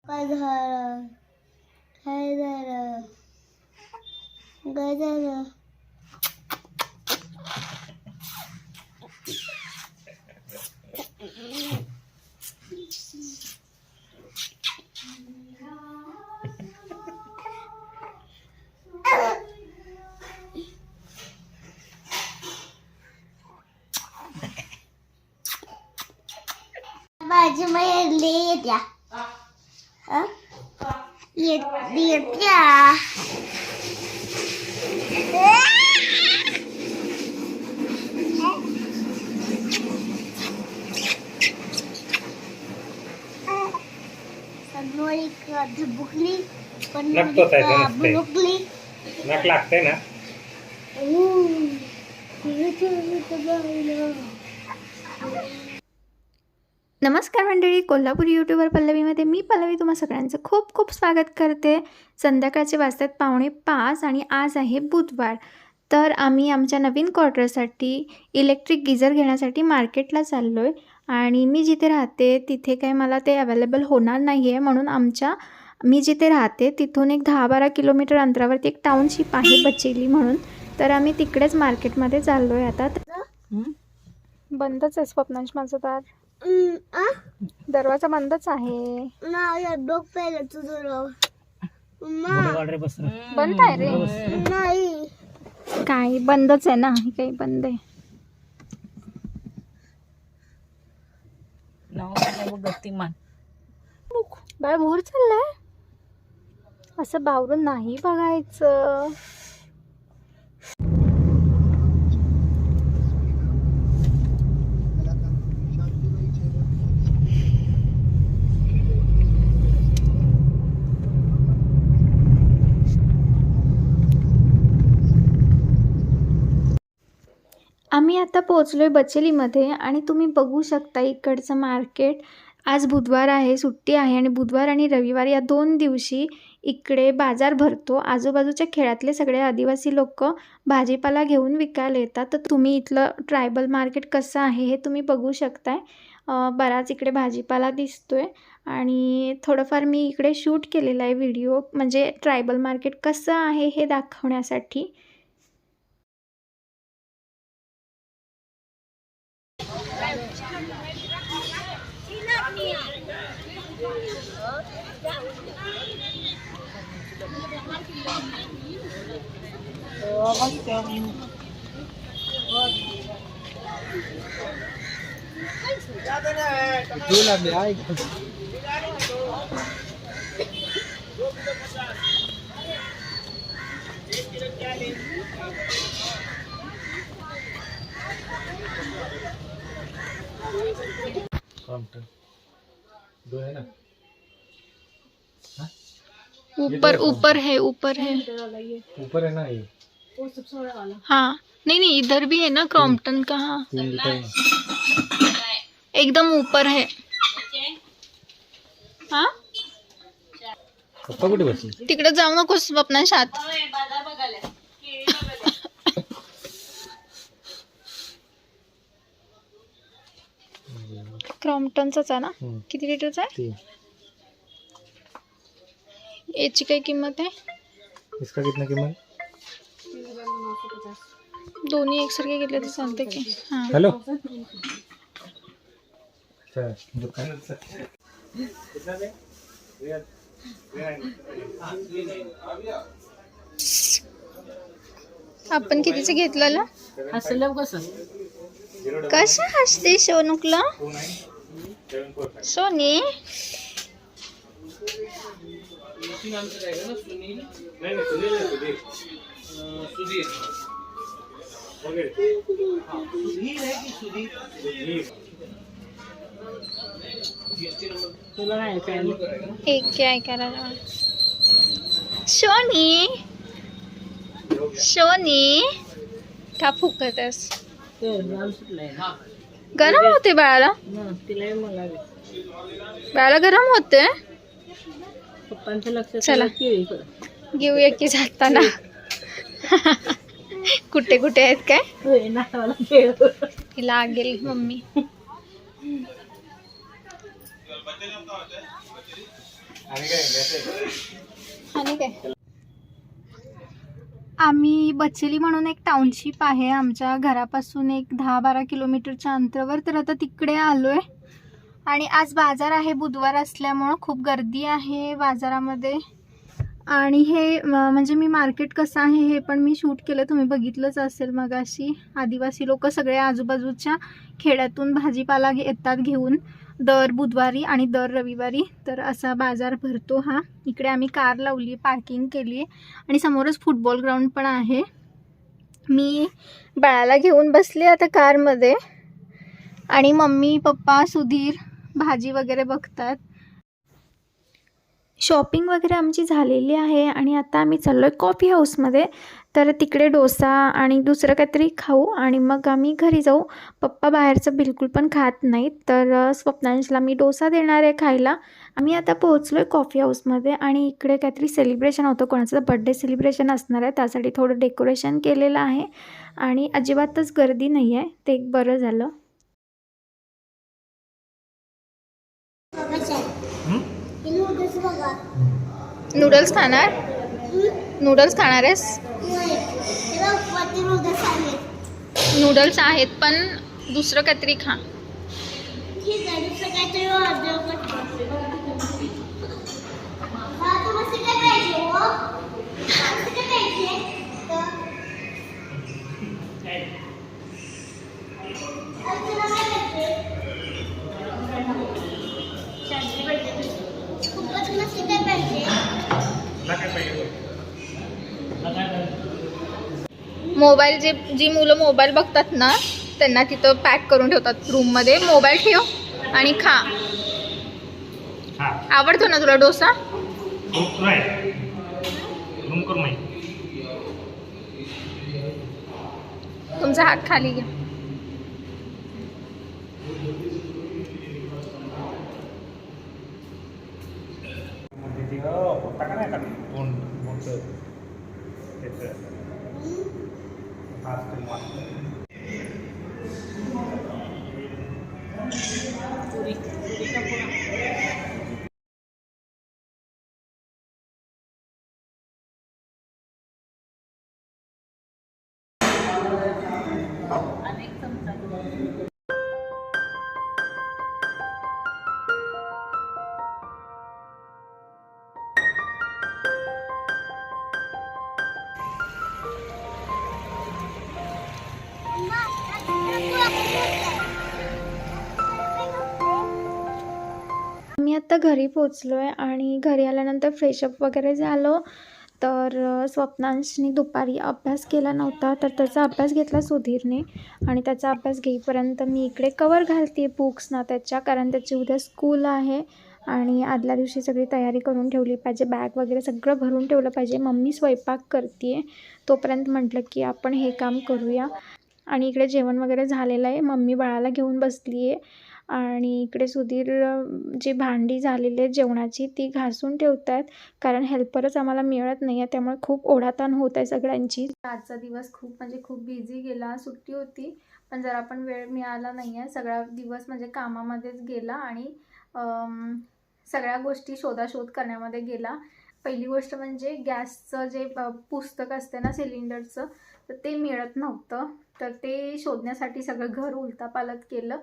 काय झालं? काय झालं? काय झालं? माझी मैली येत्या येत्या सनोरी का झुबुकली पण बुलुकली नक लागते ना. नमस्कार मंडळी, कोल्हापुरी यूट्यूबर पल्लवीमध्ये मी पल्लवी तुम्हा सगळ्यांचं खूप खूप स्वागत करते. संध्याकाळचे वाजतात 4:45 आणि आज आहे बुधवार. तर आम्ही आमच्या नवीन क्वार्टरसाठी इलेक्ट्रिक गिझर घेण्यासाठी मार्केटला चाललो आहे. आणि मी जिथे राहते तिथे काही मला ते अवेलेबल होणार नाही आहे, म्हणून मी जिथे राहते तिथून एक 10-12 किलोमीटर अंतरावरती एक टाउनशिप आहे बचेली म्हणून. तर आम्ही तिकडेच मार्केटमध्ये चाललो आहे. आता बंदच आहे स्वप्नांश माझं दार, दरवाजा बंदच आहे. बंद आहे रे. नाही काही बंदच आहे ना, काही बंद आहे. बाळ भोर चाललाय, असं बावरून नाही बघायचं. आम्ही आता पोहोचलोय बचेलीमध्ये आणि तुम्ही बघू शकता इकडचं मार्केट. आज बुधवार आहे, सुट्टी आहे आणि बुधवार आणि रविवार या 2 दिवशी इकडे बाजार भरतो. आजूबाजूच्या खेड्यातले सगळे आदिवासी लोक भाजीपाला घेऊन विकायला येतात. तर तुम्ही इथलं ट्रायबल मार्केट कसं आहे हे तुम्ही बघू शकताय. बराच इकडे भाजीपाला दिसतोय आणि थोडंफार मी इकडे शूट केलेला आहे व्हिडिओ, म्हणजे ट्रायबल मार्केट कसं आहे हे दाखवण्यासाठी. दो है ना. ऊपर है ऊपर है ना ये. हाँ नहीं इधर भी है ना क्रॉम्पटन का. हाँ एकदम ऊपर है. हाँ पप्पा कुठे बसले? तिकडे जाऊ नकोस अपना शात. क्रॉम्पटनचाच आहे ना. किती लिटरचा आहे? याची काय किंमत आहे? इसका कितना कीमत? दोन्ही एकसारखे घेतले तर चालते की. हां हेलो. अच्छा दुकान कितना दे? आपण कितीचं घेतलेलं? हसलं कसं? कसं हसते सोनुकला? सोनी तुला नाही एक काय करायला? सोनी सोनी का फुकतस? गरम होते बाळाला. बाळाला गरम होते. पप्पांचं लक्ष. चला घेऊया की जाताना. कुठे कुठे आहेत काय? लागेल मम्मी. आणि काय आम्ही बचेली म्हणून एक टाउनशिप आहे आमच्या घरापासून एक 10-12 किलोमीटरच्या अंतरावर, तर आता तिकडे आलोय. आणि आज बाजार आहे, बुधवार असल्यामुळं खूप गर्दी आहे बाजारामध्ये. आणि हे म्हणजे मी मार्केट कसं आहे हे पण मी शूट केलं, तुम्ही बघितलंच असेल मगाशी. आदिवासी लोक सगळे आजूबाजूच्या खेड्यातून भाजीपाला येतात घेऊन दर बुधवारी आणि दर रविवारी. तर असा बाजार भरतो हा. इकडे आम्ही कार लावली, पार्किंग केली आहे आणि समोरच फुटबॉल ग्राउंड पण आहे. मी बाळाला घेऊन बसले आता कारमध्ये आणि मम्मी पप्पा सुधीर भाजी वगैरे बघतात. शॉपिंग वगैरे आमची झालेली आहे आणि आता आम्ही चाललो आहे कॉफी हाऊसमध्ये. तर तिकडे डोसा आणि दुसरं काहीतरी खाऊ आणि मग आम्ही घरी जाऊ. पप्पा बाहेरचं बिलकुल पण खात नाहीत, तर स्वप्नांशला मी डोसा देणार आहे खायला. आम्ही आता पोहोचलो आहे कॉफी हाऊसमध्ये आणि इकडे काहीतरी सेलिब्रेशन होतं, कोणाचं बड्डे सेलिब्रेशन असणार आहे, त्यासाठी थोडं डेकोरेशन केलेलं आहे आणि अजिबातच गर्दी नाही आहे, ते एक बरं झालं. नूडल्स बघा. नूडल्स खाणार? नूडल्स खाणार आहेस? हे बघ, वरती नूडल्स आहेत. नूडल्स आहेत पण दुसरं काहीतरी खा. ठीक आहे, दुसरं काहीतरी ऑर्डर करतो. हा, तुम्हाला काय पाहिजे हो? तुम्हाला काय पाहिजे? तुला काय पाहिजे? खूपच मस्त काय पाहिजे? मोबाईल जी मुलं मोबाईल बघतात ना त्यांना तिथं पॅक करून ठेवतात रूममध्ये. मोबाईल ठेव आणि खा. आवडतो ना तुला डोसा? तुमचा हात खाली घ्या. पुरी का पुरा. अनेक चमचा. मी आत्ता घरी पोचलो आहे आणि घरी आल्यानंतर फ्रेशअप वगैरे झालो. तर स्वप्नांशनी दुपारी अभ्यास केला नव्हता, तर त्याचा अभ्यास घेतला सुधीरने आणि त्याचा अभ्यास घेईपर्यंत मी इकडे कवर घालते बुक्सना त्याच्या, कारण त्याची उद्या स्कूल आहे आणि आदल्या दिवशी सगळी तयारी करून ठेवली पाहिजे. बॅग वगैरे सगळं भरून ठेवलं पाहिजे. मम्मी स्वयंपाक करते आहे, तोपर्यंत म्हटलं की आपण हे काम करूया. आणि इकडे जेवण वगैरे झालेलं आहे. मम्मी बाळाला घेऊन बसली आहे आणि इकडे सुधीर जी भांडी झालेली आहेत जेवणाची ती घासून ठेवत आहेत, कारण हेल्परच आम्हाला मिळत नाही आहे, त्यामुळे खूप ओढाताण होत आहे सगळ्यांची. आजचा दिवस खूप बिझी गेला. सुट्टी होती पण जरा पण वेळ मिळाला नाही आहे. सगळा दिवस म्हणजे कामामध्येच गेला आणि सगळ्या गोष्टी शोधाशोध करण्यामध्ये गेला. पहिली गोष्ट म्हणजे गॅसचं जे पुस्तक असते ना सिलेंडरचं, तर ते मिळत नव्हतं, तर ते शोधण्यासाठी सगळं घर उलतापालत केलं.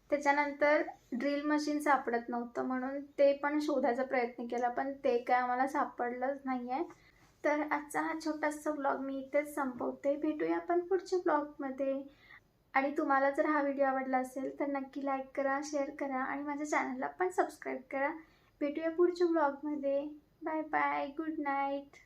त्याच्यानंतर ड्रिल मशीन सापडत नव्हतं म्हणून ते पण शोधायचा प्रयत्न केला, पण ते काय आम्हाला सापडलंच नाही आहे. तर आजचा हा छोटासा ब्लॉग मी इथेच संपवते. भेटूया आपण पुढच्या ब्लॉगमध्ये. आणि तुम्हाला जर हा व्हिडिओ आवडला असेल तर नक्की लाईक करा, शेअर करा आणि माझ्या चॅनलला पण सबस्क्राईब करा. भेटूया पुढच्या ब्लॉगमध्ये. Bye bye, good night.